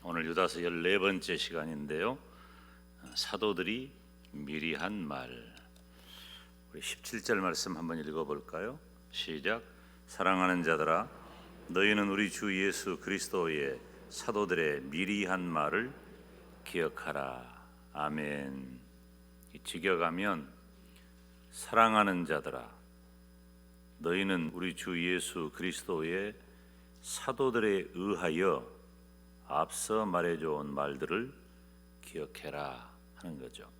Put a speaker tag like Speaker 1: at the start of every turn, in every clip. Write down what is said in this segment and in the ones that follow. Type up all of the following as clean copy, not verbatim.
Speaker 1: 오늘 유다서 14번째 시간인데요. 사도들이 미리 한 말. 우리 17절 말씀 한번 읽어볼까요? 시작. 사랑하는 자들아, 너희는 우리 주 예수 그리스도의 사도들의 미리 한 말을 기억하라. 아멘. 직역하면 사랑하는 자들아, 너희는 우리 주 예수 그리스도의 사도들에 의하여 앞서 말해줘 온 말들을 기억해라 하는 거죠.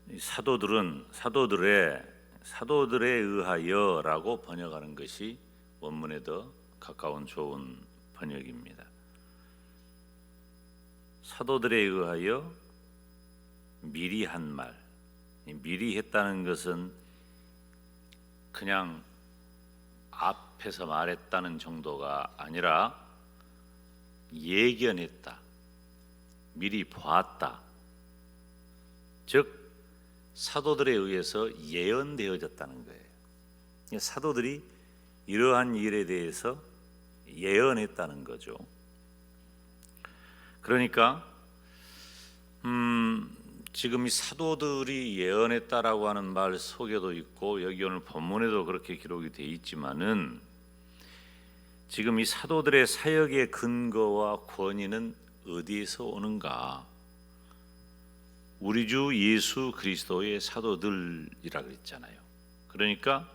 Speaker 1: 이 사도들은 사도들에 의하여라고 번역하는 것이 원문에 더 가까운 좋은 번역입니다. 사도들에 의하여 미리 한 말. 미리 했다는 것은 그냥 앞에서 말했다는 정도가 아니라 예견했다, 미리 보았다. 즉 사도들에 의해서 예언되어졌다는 거예요. 사도들이 이러한 일에 대해서 예언했다는 거죠. 그러니까 지금 이 사도들이 예언했다라고 하는 말 속에도 있고 여기 오늘 본문에도 그렇게 기록이 돼 있지만은 지금 이 사도들의 사역의 근거와 권위는 어디에서 오는가? 우리 주 예수 그리스도의 사도들이라 그랬잖아요. 그러니까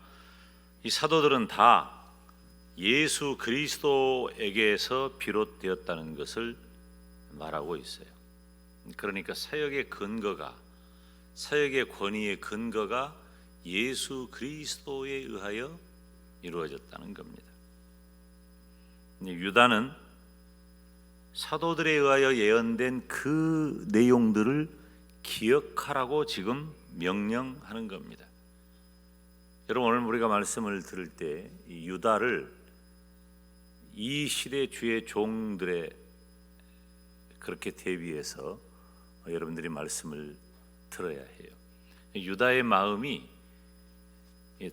Speaker 1: 이 사도들은 다 예수 그리스도에게서 비롯되었다는 것을 말하고 있어요. 그러니까 사역의 근거가, 사역의 권위의 근거가 예수 그리스도에 의하여 이루어졌다는 겁니다. 유다는 사도들에 의하여 예언된 그 내용들을 기억하라고 지금 명령하는 겁니다. 여러분, 오늘 우리가 말씀을 들을 때 이 유다를 이 시대 주의 종들의 그렇게 대비해서 여러분들이 말씀을 들어야 해요. 유다의 마음이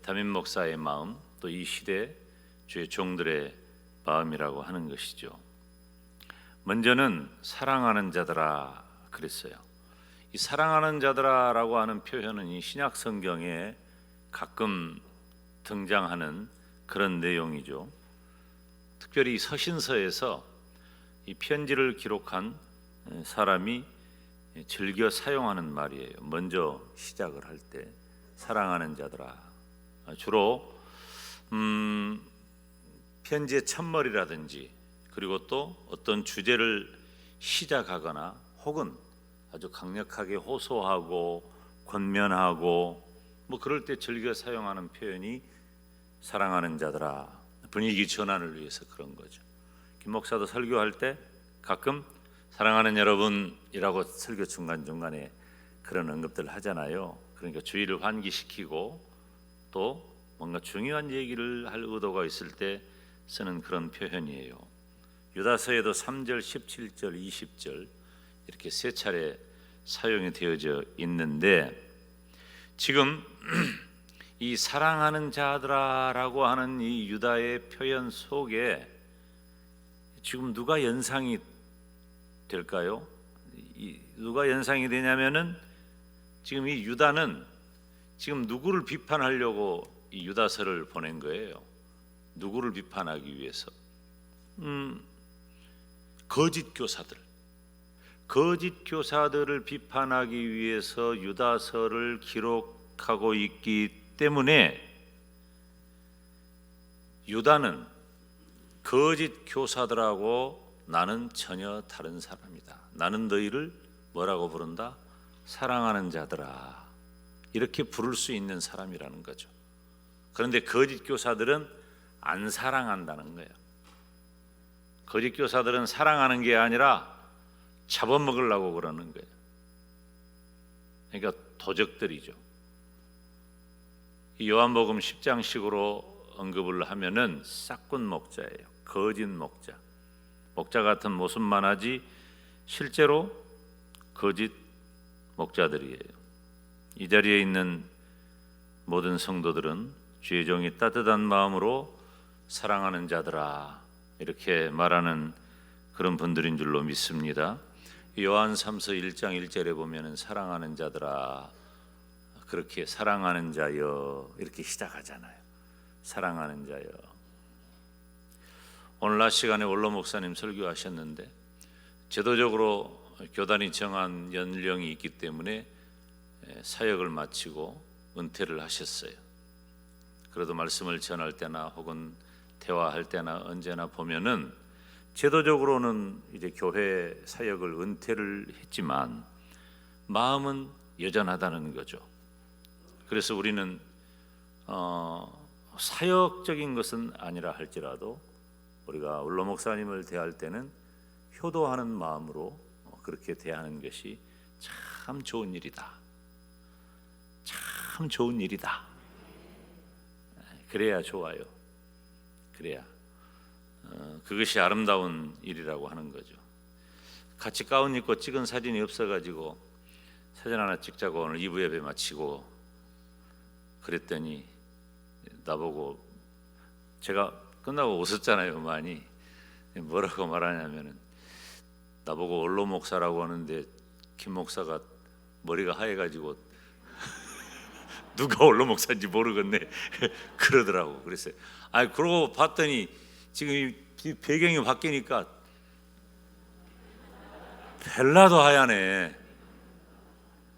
Speaker 1: 담임 목사의 마음, 또 이 시대 주의 종들의 마음이라고 하는 것이죠. 먼저는 사랑하는 자들아 그랬어요. 이 사랑하는 자들아라고 하는 표현은 이 신약 성경에 가끔 등장하는 그런 내용이죠. 특별히 서신서에서 이 편지를 기록한 사람이 즐겨 사용하는 말이에요. 먼저 시작을 할 때 사랑하는 자들아. 주로 편지의 첫머리라든지 그리고 또 어떤 주제를 시작하거나 혹은 아주 강력하게 호소하고 권면하고 뭐 그럴 때 즐겨 사용하는 표현이 사랑하는 자들아. 분위기 전환을 위해서 그런 거죠. 김 목사도 설교할 때 가끔 사랑하는 여러분이라고 설교 중간중간에 그런 언급들을 하잖아요. 그러니까 주의를 환기시키고 또 뭔가 중요한 얘기를 할 의도가 있을 때 쓰는 그런 표현이에요. 유다서에도 3절, 17절, 20절 이렇게 세 차례 사용이 되어져 있는데 지금 이 사랑하는 자들아라고 하는 이 유다의 표현 속에 지금 누가 연상이 될까요? 누가 연상이 되냐면은 지금 이 유다는 지금 누구를 비판하려고 이 유다서를 보낸 거예요. 누구를 비판하기 위해서? 거짓 교사들을 비판하기 위해서 유다서를 기록하고 있기 때문에 유다는 거짓 교사들하고 나는 전혀 다른 사람이다. 나는 너희를 뭐라고 부른다? 사랑하는 자들아. 이렇게 부를 수 있는 사람이라는 거죠. 그런데 거짓 교사들은 안 사랑한다는 거예요. 거짓 교사들은 사랑하는 게 아니라 잡아먹으려고 그러는 거예요. 그러니까 도적들이죠. 이 요한복음 10장식으로 언급을 하면은 싹군 목자예요. 거짓 목자. 목자 같은 모습만 하지 실제로 거짓 목자들이에요. 이 자리에 있는 모든 성도들은 주의 종이 따뜻한 마음으로 사랑하는 자들아 이렇게 말하는 그런 분들인 줄로 믿습니다. 요한 3서 1장 1절에 보면은 사랑하는 자들아, 그렇게 사랑하는 자여 이렇게 시작하잖아요. 사랑하는 자여. 오늘 낮 시간에 원로 목사님 설교하셨는데 제도적으로 교단이 정한 연령이 있기 때문에 사역을 마치고 은퇴를 하셨어요. 그래도 말씀을 전할 때나 혹은 대화할 때나 언제나 보면은 제도적으로는 이제 교회 사역을 은퇴를 했지만 마음은 여전하다는 거죠. 그래서 우리는 사역적인 것은 아니라 할지라도 우리가 원로 목사님을 대할 때는 효도하는 마음으로 그렇게 대하는 것이 참 좋은 일이다. 참 좋은 일이다. 그래야 좋아요. 그래야 그것이 아름다운 일이라고 하는 거죠. 같이 가운 입고 찍은 사진이 없어가지고 사진 하나 찍자고 오늘 2부 예배 마치고 그랬더니 나보고, 제가 끝나고 웃었잖아요. 많이. 뭐라고 말하냐면은 나보고 원로 목사라고 하는데 김 목사가 머리가 하얘가지고 누가 원로 목사인지 모르겠네 그러더라고. 그랬어요. 아니 그러고 봤더니 지금 이 배경이 바뀌니까 벨라도 하얗네.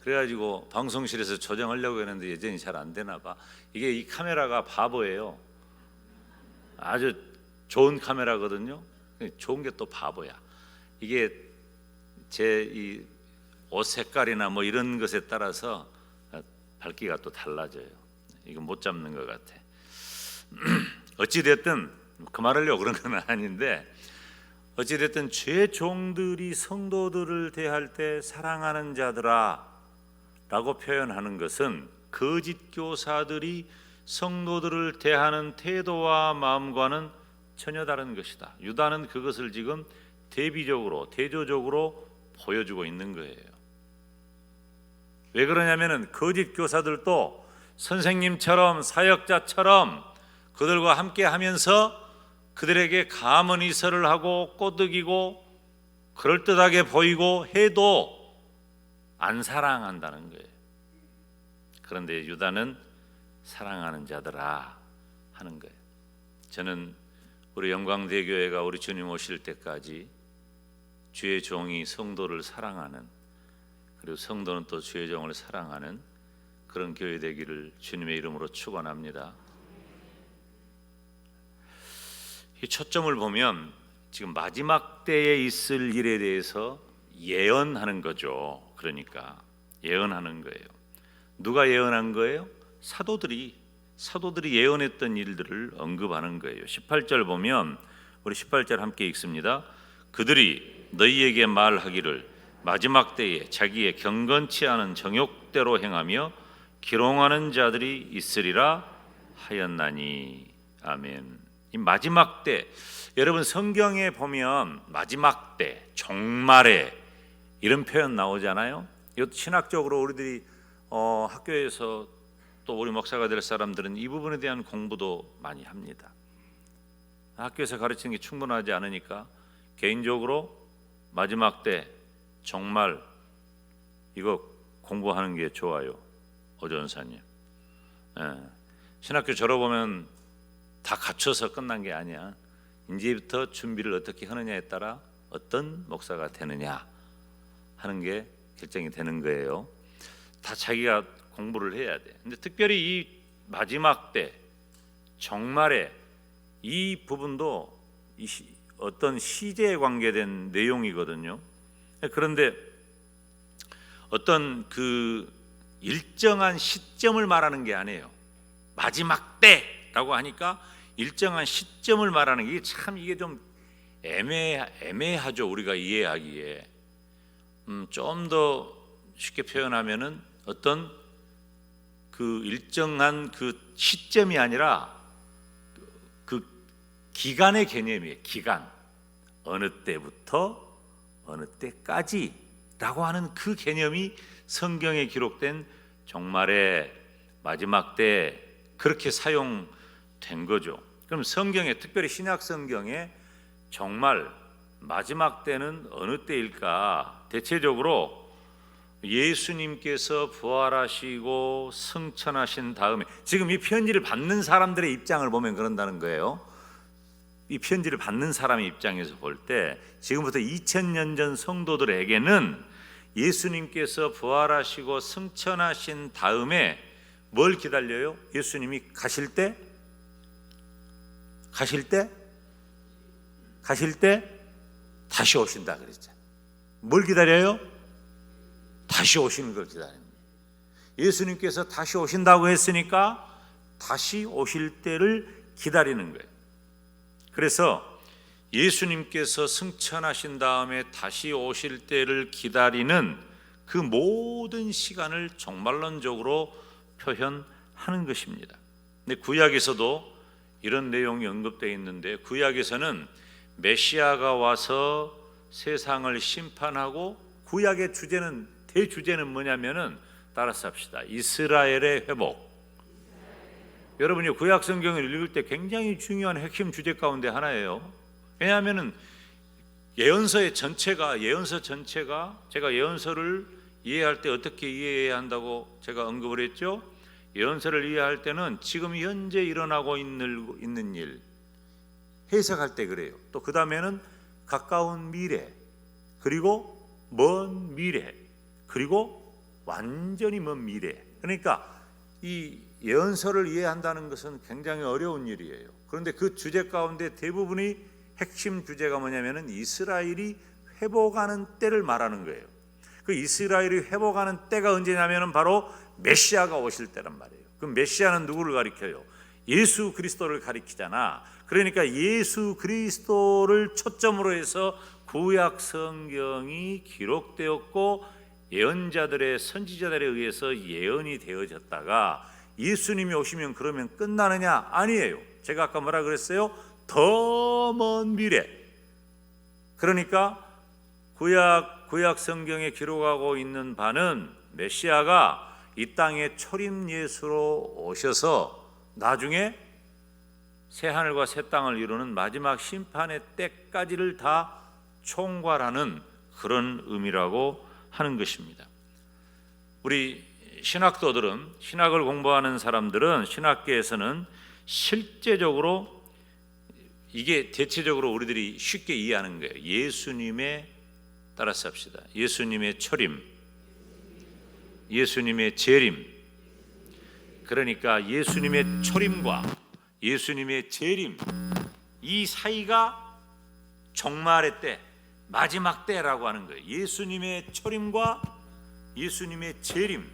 Speaker 1: 그래가지고 방송실에서 조정하려고 했는데 여전히 잘 안 되나 봐. 이게 이 카메라가 바보예요. 아주 좋은 카메라거든요. 좋은 게 또 바보야. 이게 제 이 옷 색깔이나 뭐 이런 것에 따라서 밝기가 또 달라져요. 이거 못 잡는 것 같아. 어찌 됐든 그 말하려고 그런 건 아닌데, 어찌 됐든 죄 종들이 성도들을 대할 때 사랑하는 자들아 라고 표현하는 것은 거짓 교사들이 성도들을 대하는 태도와 마음과는 전혀 다른 것이다. 유다는 그것을 지금 대비적으로 대조적으로 보여주고 있는 거예요. 왜 그러냐면은 거짓 교사들도 선생님처럼 사역자처럼 그들과 함께 하면서 그들에게 감언이설을 하고 꼬드기고 그럴듯하게 보이고 해도 안 사랑한다는 거예요. 그런데 유다는 사랑하는 자들아 하는 거예요. 저는 우리 영광대교회가 우리 주님 오실 때까지 주의 종이 성도를 사랑하는, 그리고 성도는 또 주의 종을 사랑하는 그런 교회 되기를 주님의 이름으로 축원합니다. 이 초점을 보면 지금 마지막 때에 있을 일에 대해서 예언하는 거죠. 그러니까 예언하는 거예요. 누가 예언한 거예요? 사도들이 예언했던 일들을 언급하는 거예요. 18절 보면, 우리 18절 함께 읽습니다. 그들이 너희에게 말하기를 마지막 때에 자기의 경건치 않은 정욕대로 행하며 기롱하는 자들이 있으리라 하였나니. 아멘. 이 마지막 때, 여러분 성경에 보면 마지막 때, 종말에 이런 표현 나오잖아요. 이것도 신학적으로 우리들이 학교에서 또 우리 목사가 될 사람들은 이 부분에 대한 공부도 많이 합니다. 학교에서 가르치는 게 충분하지 않으니까 개인적으로 마지막 때, 종말 이거 공부하는 게 좋아요. 오전사님. 신학교 졸업하면 다 갖춰서 끝난 게 아니야. 이제부터 준비를 어떻게 하느냐에 따라 어떤 목사가 되느냐 하는 게 결정이 되는 거예요. 다 자기가 공부를 해야 돼. 근데 특별히 이 마지막 때, 종말에 이 부분도 어떤 시제에 관계된 내용이거든요. 그런데 어떤 그 일정한 시점을 말하는 게 아니에요. 마지막 때라고 하니까 일정한 시점을 말하는 게 참 이게 좀 애매하죠. 우리가 이해하기에 좀 더 쉽게 표현하면은 어떤 그 일정한 그 시점이 아니라 그 기간의 개념이에요. 기간, 어느 때부터 어느 때까지라고 하는 그 개념이 성경에 기록된 종말의 마지막 때 그렇게 사용된 거죠. 그럼 성경에, 특별히 신약 성경에 정말 마지막 때는 어느 때일까? 대체적으로 예수님께서 부활하시고 승천하신 다음에, 지금 이 편지를 받는 사람들의 입장을 보면 그런다는 거예요. 이 편지를 받는 사람의 입장에서 볼 때 지금부터 2000년 전 성도들에게는 예수님께서 부활하시고 승천하신 다음에 뭘 기다려요? 예수님이 가실 때 다시 오신다 그랬잖아요. 뭘 기다려요? 다시 오시는 걸 기다립니다. 예수님께서 다시 오신다고 했으니까 다시 오실 때를 기다리는 거예요. 그래서 예수님께서 승천하신 다음에 다시 오실 때를 기다리는 그 모든 시간을 종말론적으로 표현하는 것입니다. 근데 구약에서도 이런 내용이 언급되어 있는데, 구약에서는 메시아가 와서 세상을 심판하고, 구약의 주제는, 대주제는 뭐냐면은, 따라서 합시다. 이스라엘의 회복. 여러분이 구약 성경을 읽을 때 굉장히 중요한 핵심 주제 가운데 하나예요. 왜냐하면은 예언서 전체가 제가 예언서를 이해할 때 어떻게 이해해야 한다고 제가 언급을 했죠. 예언서를 이해할 때는 지금 현재 일어나고 있는 일 해석할 때 그래요. 또 그 다음에는 가까운 미래, 그리고 먼 미래, 그리고 완전히 먼 미래. 그러니까 이 예언서를 이해한다는 것은 굉장히 어려운 일이에요. 그런데 그 주제 가운데 대부분이 핵심 주제가 뭐냐면은 이스라엘이 회복하는 때를 말하는 거예요. 그 이스라엘이 회복하는 때가 언제냐면은 바로 메시아가 오실 때란 말이에요. 그 메시아는 누구를 가리켜요? 예수 그리스도를 가리키잖아. 그러니까 예수 그리스도를 초점으로 해서 구약 성경이 기록되었고 예언자들의, 선지자들에 의해서 예언이 되어졌다가 예수님이 오시면 그러면 끝나느냐? 아니에요. 제가 아까 뭐라 그랬어요? 더 먼 미래. 그러니까 구약 성경에 기록하고 있는 바는 메시아가 이 땅에 초림 예수로 오셔서 나중에 새 하늘과 새 땅을 이루는 마지막 심판의 때까지를 다 총괄하는 그런 의미라고 하는 것입니다. 우리 신학도들은, 신학을 공부하는 사람들은, 신학계에서는 실제적으로 이게 대체적으로 우리들이 쉽게 이해하는 거예요. 예수님의, 따라서 합시다. 예수님의 초림, 예수님의 재림. 그러니까 예수님의 초림과 예수님의 재림, 이 사이가 종말의 때, 마지막 때라고 하는 거예요. 예수님의 초림과 예수님의 재림,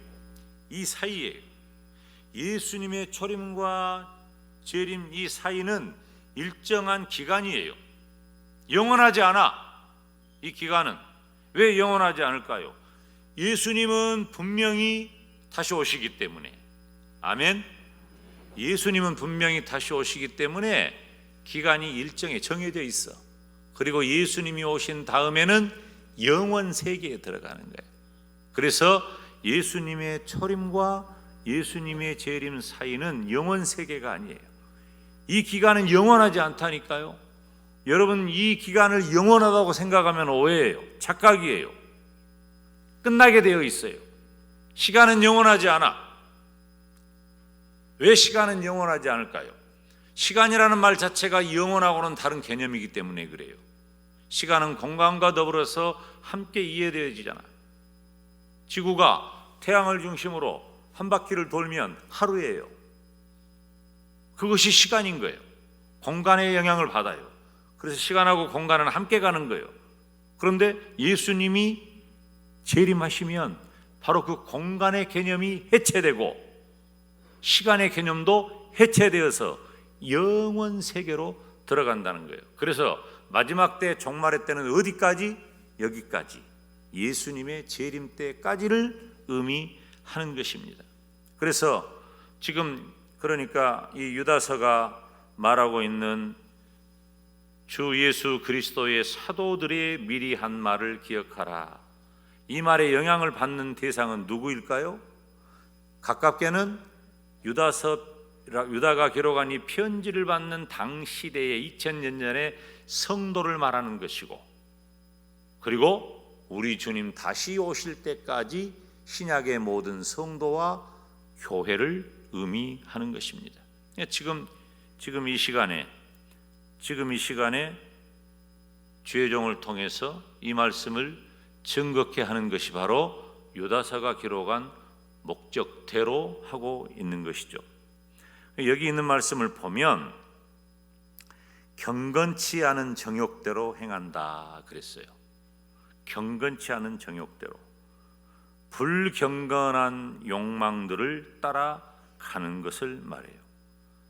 Speaker 1: 이 사이에, 예수님의 초림과 재림 이 사이는 일정한 기간이에요. 영원하지 않아. 이 기간은 왜 영원하지 않을까요? 예수님은 분명히 다시 오시기 때문에. 아멘. 예수님은 분명히 다시 오시기 때문에 기간이 일정에 정해져 있어. 그리고 예수님이 오신 다음에는 영원 세계에 들어가는 거예요. 그래서 예수님의 초림과 예수님의 재림 사이는 영원 세계가 아니에요. 이 기간은 영원하지 않다니까요. 여러분, 이 기간을 영원하다고 생각하면 오해예요. 착각이에요. 끝나게 되어 있어요. 시간은 영원하지 않아. 왜 시간은 영원하지 않을까요? 시간이라는 말 자체가 영원하고는 다른 개념이기 때문에 그래요. 시간은 공간과 더불어서 함께 이해되어지잖아요. 지구가 태양을 중심으로 한 바퀴를 돌면 하루예요. 그것이 시간인 거예요. 공간의 영향을 받아요. 그래서 시간하고 공간은 함께 가는 거예요. 그런데 예수님이 재림하시면 바로 그 공간의 개념이 해체되고 시간의 개념도 해체되어서 영원 세계로 들어간다는 거예요. 그래서 마지막 때, 종말의 때는 어디까지? 여기까지, 예수님의 재림 때까지를 의미하는 것입니다. 그래서 지금 그러니까 이 유다서가 말하고 있는 주 예수 그리스도의 사도들이 미리 한 말을 기억하라. 이 말에 영향을 받는 대상은 누구일까요? 가깝게는 유다서 유다가 기록한 이 편지를 받는 당시대의 2000년 전의 성도를 말하는 것이고, 그리고 우리 주님 다시 오실 때까지 신약의 모든 성도와 교회를 의미하는 것입니다. 지금 이 시간에 주의 종을 통해서 이 말씀을 증거케 하는 것이 바로 유다서가 기록한 목적대로 하고 있는 것이죠. 여기 있는 말씀을 보면 경건치 않은 정욕대로 행한다 그랬어요. 경건치 않은 정욕대로, 불경건한 욕망들을 따라가는 것을 말해요.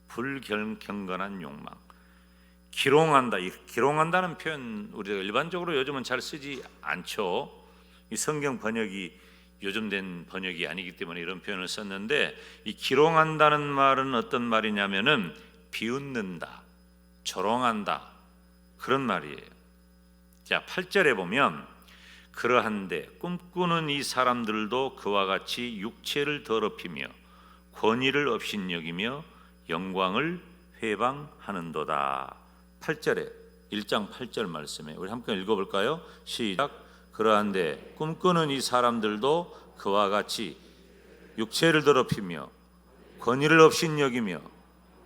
Speaker 1: 불경건한 욕망. 기롱한다는 표현 우리가 일반적으로 요즘은 잘 쓰지 않죠. 이 성경 번역이 요즘 된 번역이 아니기 때문에 이런 표현을 썼는데, 이 기롱한다는 말은 어떤 말이냐면은 비웃는다, 조롱한다, 그런 말이에요. 자, 8절에 보면 그러한데 꿈꾸는 이 사람들도 그와 같이 육체를 더럽히며 권위를 업신여기며 영광을 회방하는도다. 8절에 1장 8절 말씀에 우리 함께 읽어볼까요? 시작. 그러한데 꿈꾸는 이 사람들도 그와 같이 육체를 더럽히며 권위를 업신여기며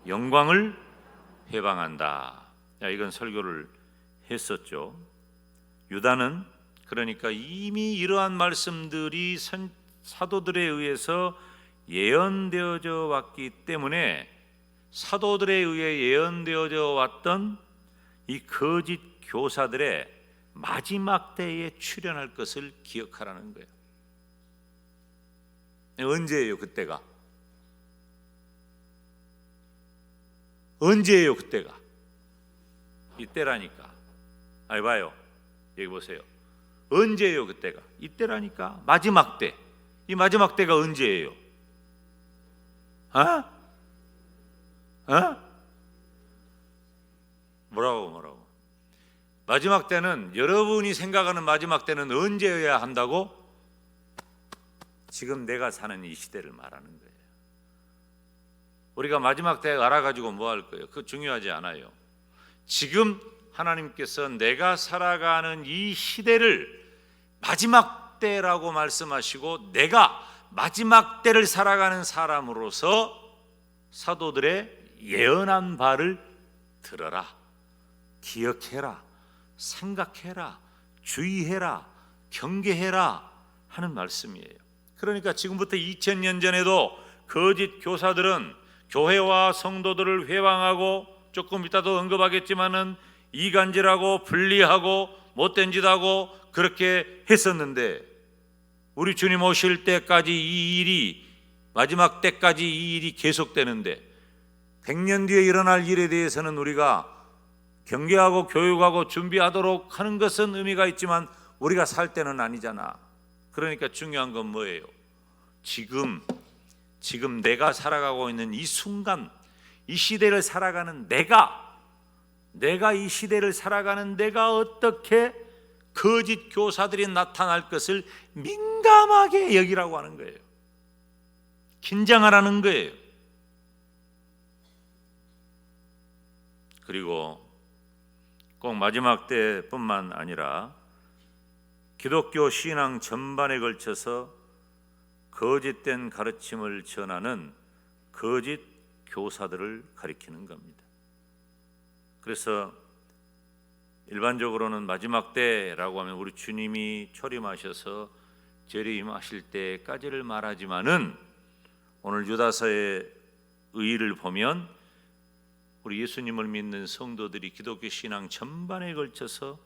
Speaker 1: 영광을 회방한다. 이건 설교를 했었죠. 유다는 그러니까 이미 이러한 말씀들이 사도들에 의해서 예언되어져 왔기 때문에 사도들에 의해 예언되어져 왔던 이 거짓 교사들의 마지막 때에 출현할 것을 기억하라는 거예요. 언제예요 그때가? 언제예요 그때가? 이때라니까. 봐요. 여기 보세요. 언제예요 그때가? 이때라니까. 마지막 때. 이 마지막 때가 언제예요? 뭐라고? 마지막 때는, 여러분이 생각하는 마지막 때는 언제여야 한다고? 지금 내가 사는 이 시대를 말하는 거예요. 우리가 마지막 때 알아가지고 뭐 할 거예요? 그거 중요하지 않아요. 지금 하나님께서 내가 살아가는 이 시대를 마지막 때라고 말씀하시고, 내가 마지막 때를 살아가는 사람으로서 사도들의 예언한 바를 들어라, 기억해라, 생각해라, 주의해라, 경계해라 하는 말씀이에요. 그러니까 지금부터 2000년 전에도 거짓 교사들은 교회와 성도들을 회방하고, 조금 이따도 언급하겠지만은 이간질하고 분리하고 못된 짓 하고 그렇게 했었는데, 우리 주님 오실 때까지 이 일이, 마지막 때까지 이 일이 계속되는데, 100년 뒤에 일어날 일에 대해서는 우리가 경계하고 교육하고 준비하도록 하는 것은 의미가 있지만 우리가 살 때는 아니잖아. 그러니까 중요한 건 뭐예요? 지금 내가 살아가고 있는 이 순간, 이 시대를 살아가는 내가 이 시대를 살아가는 내가 어떻게 거짓 교사들이 나타날 것을 민감하게 여기라고 하는 거예요. 긴장하라는 거예요. 그리고 꼭 마지막 때뿐만 아니라 기독교 신앙 전반에 걸쳐서 거짓된 가르침을 전하는 거짓 교사들을 가리키는 겁니다. 그래서 일반적으로는 마지막 때라고 하면 우리 주님이 초림하셔서 재림하실 때까지를 말하지만은, 오늘 유다서의 의의를 보면 우리 예수님을 믿는 성도들이 기독교 신앙 전반에 걸쳐서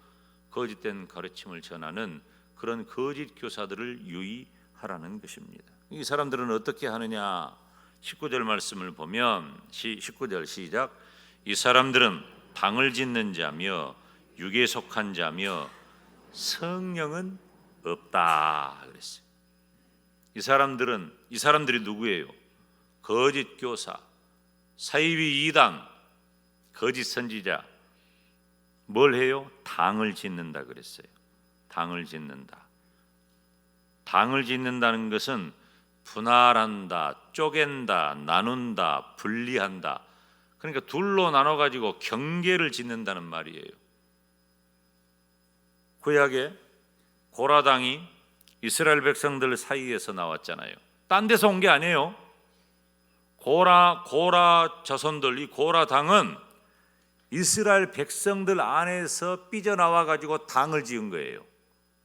Speaker 1: 거짓된 가르침을 전하는 그런 거짓 교사들을 유의하라는 것입니다. 이 사람들은 어떻게 하느냐? 19절 말씀을 보면 19절 시작. 이 사람들은 방을 짓는 자며 육에 속한 자며 성령은 없다 그랬어요. 이 사람들이 누구예요? 거짓 교사, 사이비 이단, 거짓 선지자. 뭘 해요? 당을 짓는다 그랬어요. 당을 짓는다. 당을 짓는다는 것은 분할한다, 쪼갠다, 나눈다, 분리한다. 그러니까 둘로 나눠 가지고 경계를 짓는다는 말이에요. 구약에 고라당이 이스라엘 백성들 사이에서 나왔잖아요. 딴 데서 온 게 아니에요. 고라 자손들, 이 고라당은 이스라엘 백성들 안에서 삐져나와 가지고 당을 지은 거예요.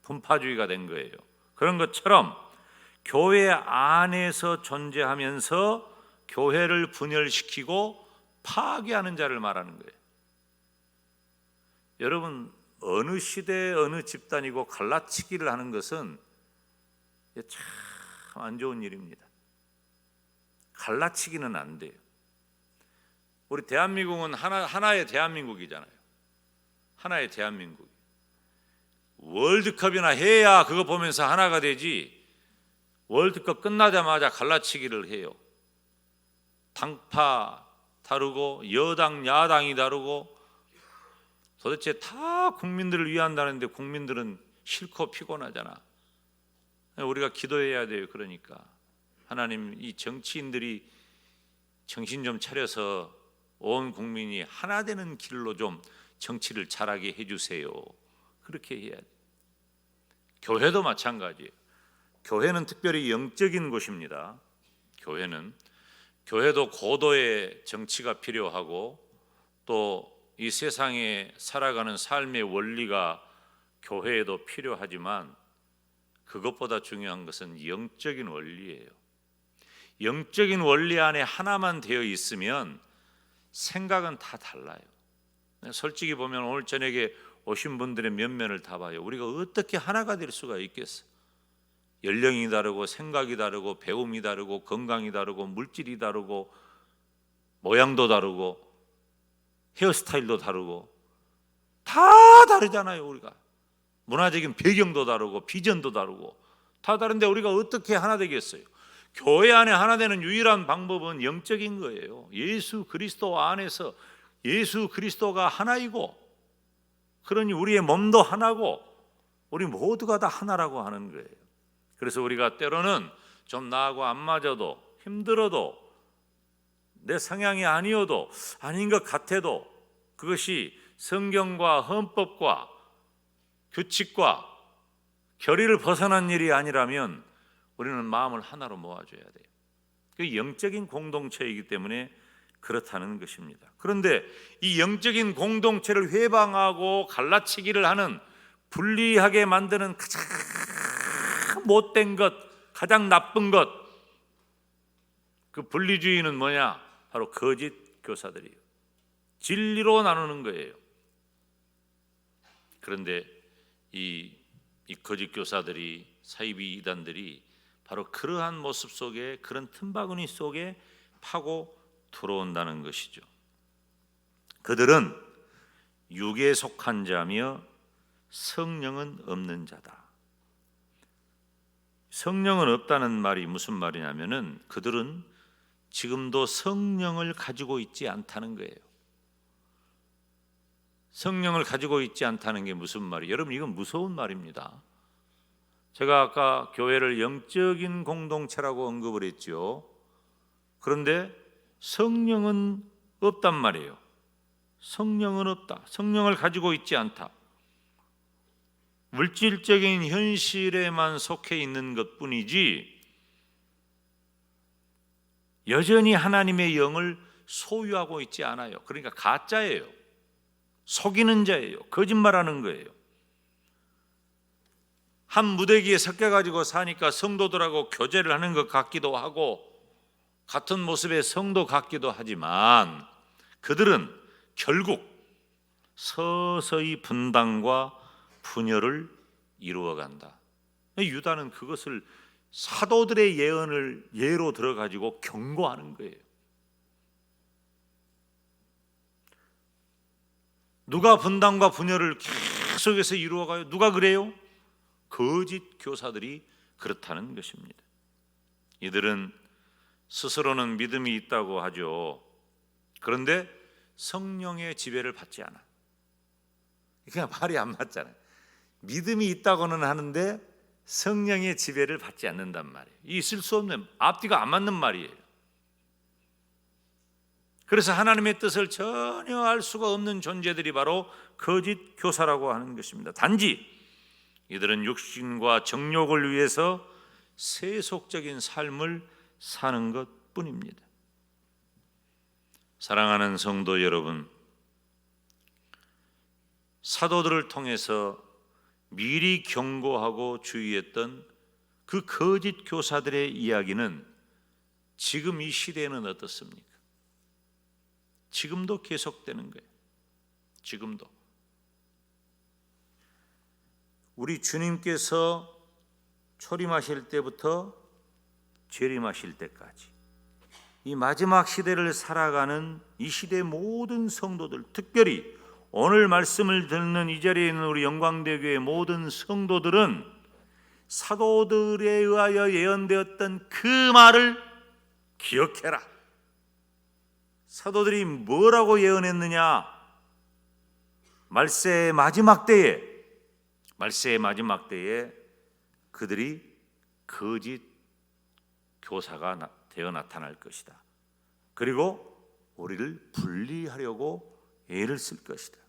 Speaker 1: 분파주의가 된 거예요. 그런 것처럼 교회 안에서 존재하면서 교회를 분열시키고 파괴하는 자를 말하는 거예요. 여러분, 어느 시대 어느 집단이고 갈라치기를 하는 것은 참 안 좋은 일입니다. 갈라치기는 안 돼요. 우리 대한민국은 하나의 대한민국이잖아요. 하나의 대한민국. 월드컵이나 해야 그거 보면서 하나가 되지, 월드컵 끝나자마자 갈라치기를 해요. 당파 다르고 여당 야당이 다르고 도대체 다 국민들을 위한다는데 국민들은 싫고 피곤하잖아. 우리가 기도해야 돼요. 그러니까 하나님, 이 정치인들이 정신 좀 차려서 온 국민이 하나 되는 길로 좀 정치를 잘하게 해주세요. 그렇게 해야 돼. 교회도 마찬가지예요. 교회는 특별히 영적인 곳입니다. 교회도 고도의 정치가 필요하고 또 이 세상에 살아가는 삶의 원리가 교회에도 필요하지만 그것보다 중요한 것은 영적인 원리예요. 영적인 원리 안에 하나만 되어 있으면 생각은 다 달라요. 솔직히 보면 오늘 저녁에 오신 분들의 면면을 다 봐요. 우리가 어떻게 하나가 될 수가 있겠어? 연령이 다르고 생각이 다르고 배움이 다르고 건강이 다르고 물질이 다르고 모양도 다르고 헤어스타일도 다르고 다 다르잖아요. 우리가 문화적인 배경도 다르고 비전도 다르고 다 다른데 우리가 어떻게 하나 되겠어요? 교회 안에 하나 되는 유일한 방법은 영적인 거예요. 예수 그리스도 안에서 예수 그리스도가 하나이고, 그러니 우리의 몸도 하나고 우리 모두가 다 하나라고 하는 거예요. 그래서 우리가 때로는 좀 나하고 안 맞아도 힘들어도 내 성향이 아니어도 아닌 것 같아도 그것이 성경과 헌법과 규칙과 결의를 벗어난 일이 아니라면 우리는 마음을 하나로 모아줘야 돼요. 그 영적인 공동체이기 때문에 그렇다는 것입니다. 그런데 이 영적인 공동체를 회방하고 갈라치기를 하는, 분리하게 만드는 가장 못된 것, 가장 나쁜 것, 그 분리주의는 뭐냐? 바로 거짓 교사들이에요. 진리로 나누는 거예요. 그런데 이 거짓 교사들이, 사이비 이단들이 바로 그러한 모습 속에, 그런 틈바구니 속에 파고 들어온다는 것이죠. 그들은 육에 속한 자며 성령은 없는 자다. 성령은 없다는 말이 무슨 말이냐면은 그들은 지금도 성령을 가지고 있지 않다는 거예요. 성령을 가지고 있지 않다는 게 무슨 말이에요? 여러분, 이건 무서운 말입니다. 제가 아까 교회를 영적인 공동체라고 언급을 했죠. 그런데 성령은 없단 말이에요. 성령은 없다. 성령을 가지고 있지 않다. 물질적인 현실에만 속해 있는 것뿐이지 여전히 하나님의 영을 소유하고 있지 않아요. 그러니까 가짜예요. 속이는 자예요. 거짓말하는 거예요. 한 무대기에 섞여가지고 사니까 성도들하고 교제를 하는 것 같기도 하고 같은 모습의 성도 같기도 하지만 그들은 결국 서서히 분당과 분열을 이루어간다. 유다는 그것을 사도들의 예언을 예로 들어가지고 경고하는 거예요. 누가 분당과 분열을 계속해서 이루어가요? 누가 그래요? 거짓 교사들이 그렇다는 것입니다. 이들은 스스로는 믿음이 있다고 하죠. 그런데 성령의 지배를 받지 않아. 그냥 말이 안 맞잖아요. 믿음이 있다고는 하는데 성령의 지배를 받지 않는단 말이에요. 있을 수 없는, 앞뒤가 안 맞는 말이에요. 그래서 하나님의 뜻을 전혀 알 수가 없는 존재들이 바로 거짓 교사라고 하는 것입니다. 단지 이들은 육신과 정욕을 위해서 세속적인 삶을 사는 것뿐입니다. 사랑하는 성도 여러분, 사도들을 통해서 미리 경고하고 주의했던 그 거짓 교사들의 이야기는 지금 이 시대에는 어떻습니까? 지금도 계속되는 거예요. 지금도. 우리 주님께서 초림하실 때부터 재림하실 때까지 이 마지막 시대를 살아가는 이 시대의 모든 성도들, 특별히 오늘 말씀을 듣는 이 자리에 있는 우리 영광대교의 모든 성도들은 사도들에 의하여 예언되었던 그 말을 기억해라. 사도들이 뭐라고 예언했느냐? 말세의 마지막 때에 그들이 거짓 교사가 되어 나타날 것이다. 그리고 우리를 분리하려고 애를 쓸 것이다.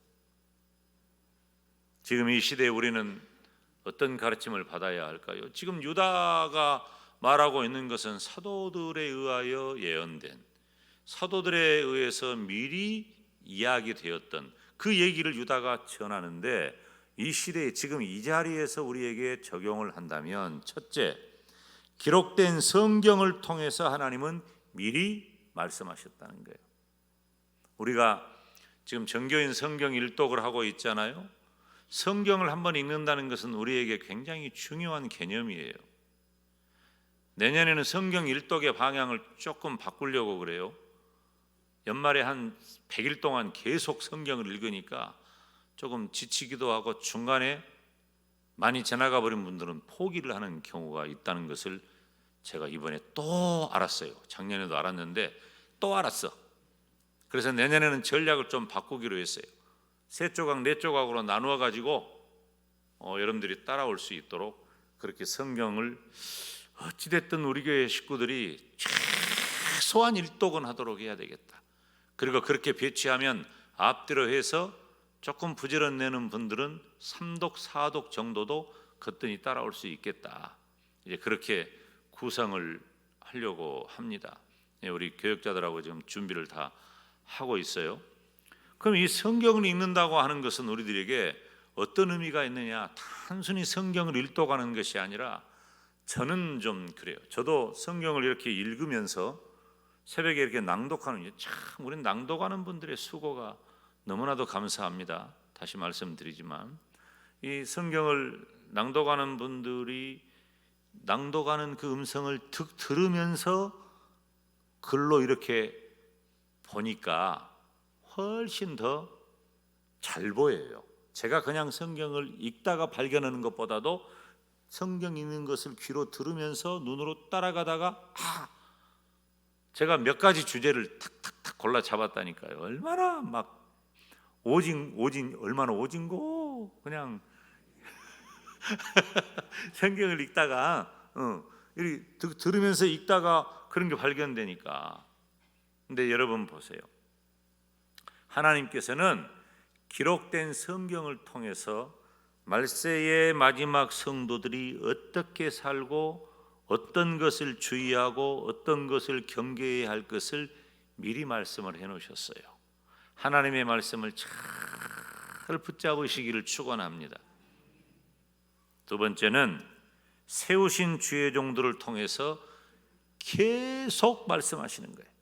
Speaker 1: 지금 이 시대에 우리는 어떤 가르침을 받아야 할까요? 지금 유다가 말하고 있는 것은 사도들에 의하여 예언된, 사도들에 의해서 미리 이야기되었던 그 얘기를 유다가 전하는데, 이 시대에 지금 이 자리에서 우리에게 적용을 한다면, 첫째, 기록된 성경을 통해서 하나님은 미리 말씀하셨다는 거예요. 우리가 지금 정교인 성경 일독을 하고 있잖아요. 성경을 한번 읽는다는 것은 우리에게 굉장히 중요한 개념이에요. 내년에는 성경 일독의 방향을 조금 바꾸려고 그래요. 연말에 한 100일 동안 계속 성경을 읽으니까 조금 지치기도 하고 중간에 많이 지나가 버린 분들은 포기를 하는 경우가 있다는 것을 제가 이번에 또 알았어요. 작년에도 알았는데 또 알았어. 그래서 내년에는 전략을 좀 바꾸기로 했어요. 3조각, 4조각으로 나누어 가지고 여러분들이 따라올 수 있도록 그렇게 성경을 어찌됐든 우리 교회 식구들이 최소한 1독은 하도록 해야 되겠다. 그리고 그렇게 배치하면 앞뒤로 해서 조금 부지런내는 분들은 3독, 4독 정도도 거뜬히 따라올 수 있겠다. 이제 그렇게 구성을 하려고 합니다. 우리 교역자들하고 지금 준비를 다 하고 있어요. 그럼 이 성경을 읽는다고 하는 것은 우리들에게 어떤 의미가 있느냐? 단순히 성경을 읽어가는 것이 아니라, 저는 좀 그래요. 저도 성경을 이렇게 읽으면서 새벽에 이렇게 낭독하는, 참 우리는 낭독하는 분들의 수고가 너무나도 감사합니다. 다시 말씀드리지만 이 성경을 낭독하는 분들이 낭독하는 그 음성을 들으면서 글로 이렇게 보니까 훨씬 더 잘 보여요. 제가 그냥 성경을 읽다가 발견하는 것보다도 성경 읽는 것을 귀로 들으면서 눈으로 따라가다가 제가 몇 가지 주제를 탁탁탁 골라 잡았다니까요. 얼마나 막 얼마나 오진고 그냥 성경을 읽다가 들으면서 읽다가 그런 게 발견되니까. 근데 여러분 보세요. 하나님께서는 기록된 성경을 통해서 말세의 마지막 성도들이 어떻게 살고 어떤 것을 주의하고 어떤 것을 경계해야 할 것을 미리 말씀을 해놓으셨어요. 하나님의 말씀을 잘 붙잡으시기를 축원합니다. 두 번째는 세우신 주의 종들을 통해서 계속 말씀하시는 거예요.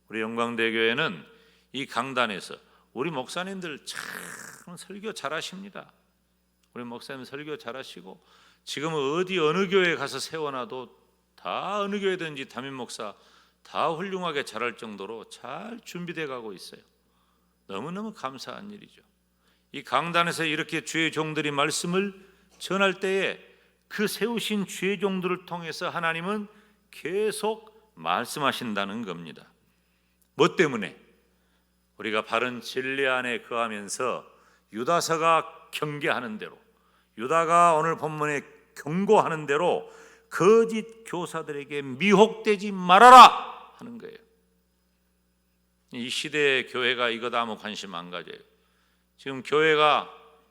Speaker 1: 우리 영광대교회는 이 강단에서 우리 목사님들 참 설교 잘하십니다. 우리 목사님 설교 잘하시고 지금 어느 교회 가서 세워놔도 다 어느 교회든지 담임 목사 다 훌륭하게 잘할 정도로 잘 준비돼 가고 있어요. 너무너무 감사한 일이죠. 이 강단에서 이렇게 주의 종들이 말씀을 전할 때에 그 세우신 주의 종들을 통해서 하나님은 계속 말씀하신다는 겁니다. 뭐 때문에? 우리가 바른 진리 안에 거하면서 유다서가 경계하는 대로, 유다가 오늘 본문에 경고하는 대로 거짓 교사들에게 미혹되지 말아라 하는 거예요. 이 시대의 교회가 이거 아무 관심 안 가져요. 지금 교회가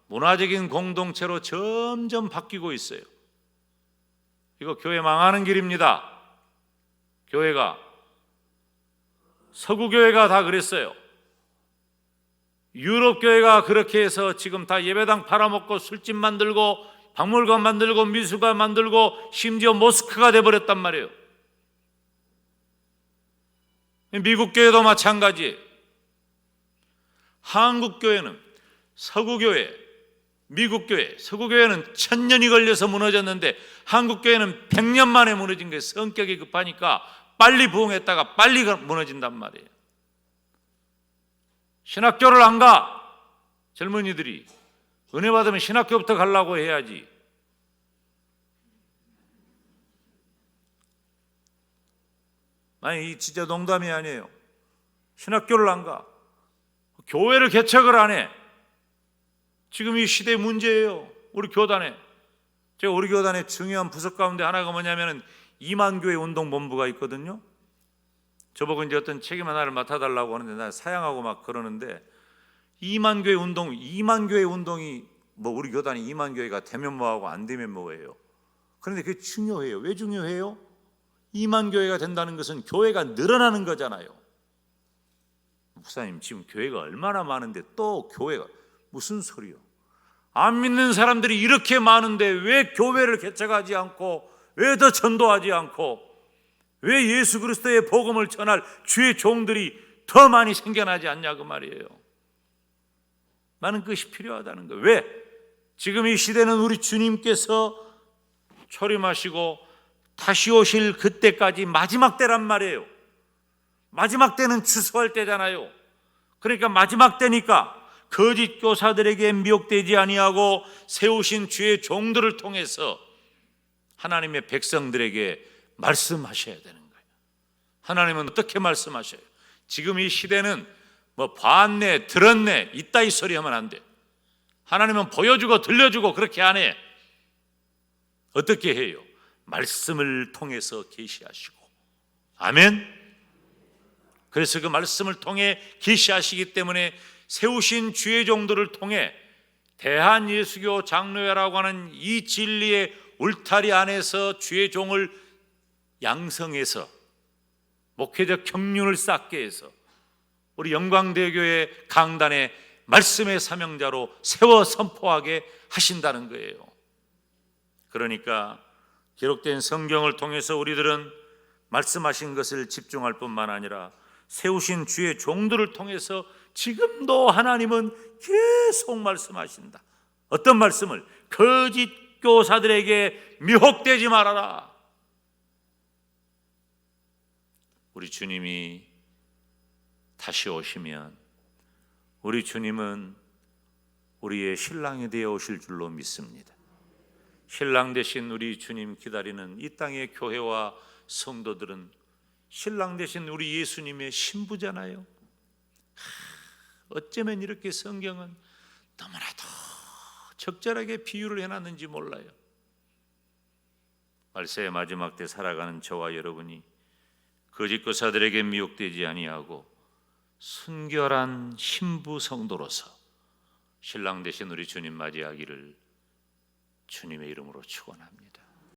Speaker 1: 문화적인 공동체로 점점 바뀌고 있어요. 이거 교회 망하는 길입니다. 교회가, 서구 교회가 다 그랬어요. 유럽 교회가 그렇게 해서 지금 다 예배당 팔아먹고 술집 만들고 박물관 만들고 미술관 만들고 심지어 모스크가 돼버렸단 말이에요. 미국 교회도 마찬가지예요. 한국 교회는 서구 교회, 미국 교회, 서구 교회는 1000년이 걸려서 무너졌는데 한국 교회는 100년 만에 무너진 거예요. 성격이 급하니까 빨리 부흥했다가 빨리 무너진단 말이에요. 신학교를 안 가. 젊은이들이 은혜 받으면 신학교부터 가려고 해야지. 아니, 이 진짜 농담이 아니에요. 신학교를 안 가. 교회를 개척을 안 해. 지금 이 시대의 문제예요. 우리 교단에. 제가 우리 교단의 중요한 부서 가운데 하나가 뭐냐면은 2만교회 운동본부가 있거든요. 저보고 이제 어떤 책임 하나를 맡아달라고 하는데 나 사양하고 막 그러는데 2만교회 운동이 뭐 우리 교단이 2만교회가 되면 뭐하고 안 되면 뭐예요. 그런데 그게 중요해요. 왜 중요해요? 2만교회가 된다는 것은 교회가 늘어나는 거잖아요. 목사님 지금 교회가 얼마나 많은데 또 교회가 무슨 소리요? 안 믿는 사람들이 이렇게 많은데 왜 교회를 개척하지 않고 왜 더 전도하지 않고 왜 예수 그리스도의 복음을 전할 주의 종들이 더 많이 생겨나지 않냐 그 말이에요. 많은 것이 필요하다는 거예요. 왜? 지금 이 시대는 우리 주님께서 초림하시고 다시 오실 그때까지 마지막 때란 말이에요. 마지막 때는 추수할 때잖아요. 그러니까 마지막 때니까 거짓 교사들에게 미혹되지 아니하고 세우신 주의 종들을 통해서 하나님의 백성들에게 말씀하셔야 되는 거예요. 하나님은 어떻게 말씀하셔요? 지금 이 시대는 뭐 봤네, 들었네, 이따위 소리 하면 안 돼. 하나님은 보여주고 들려주고 그렇게 안 해. 어떻게 해요? 말씀을 통해서 계시하시고. 아멘. 그래서 그 말씀을 통해 계시하시기 때문에 세우신 주의 종들을 통해 대한예수교 장로회라고 하는 이 진리의 울타리 안에서 주의 종을 양성해서 목회적 경륜을 쌓게 해서 우리 영광대교회 강단에 말씀의 사명자로 세워 선포하게 하신다는 거예요. 그러니까 기록된 성경을 통해서 우리들은 말씀하신 것을 집중할 뿐만 아니라 세우신 주의 종들을 통해서 지금도 하나님은 계속 말씀하신다. 어떤 말씀을? 거짓 교사들에게 미혹되지 말아라. 우리 주님이 다시 오시면 우리 주님은 우리의 신랑이 되어 오실 줄로 믿습니다. 신랑 되신 우리 주님 기다리는 이 땅의 교회와 성도들은 신랑 되신 우리 예수님의 신부잖아요. 어쩌면 이렇게 성경은 너무나도 적절하게 비유를 해놨는지 몰라요. 말세의 마지막 때 살아가는 저와 여러분이 거짓 교사들에게 미혹되지 아니하고 순결한 신부 성도로서 신랑 되신 우리 주님 맞이하기를 주님의 이름으로 축원합니다.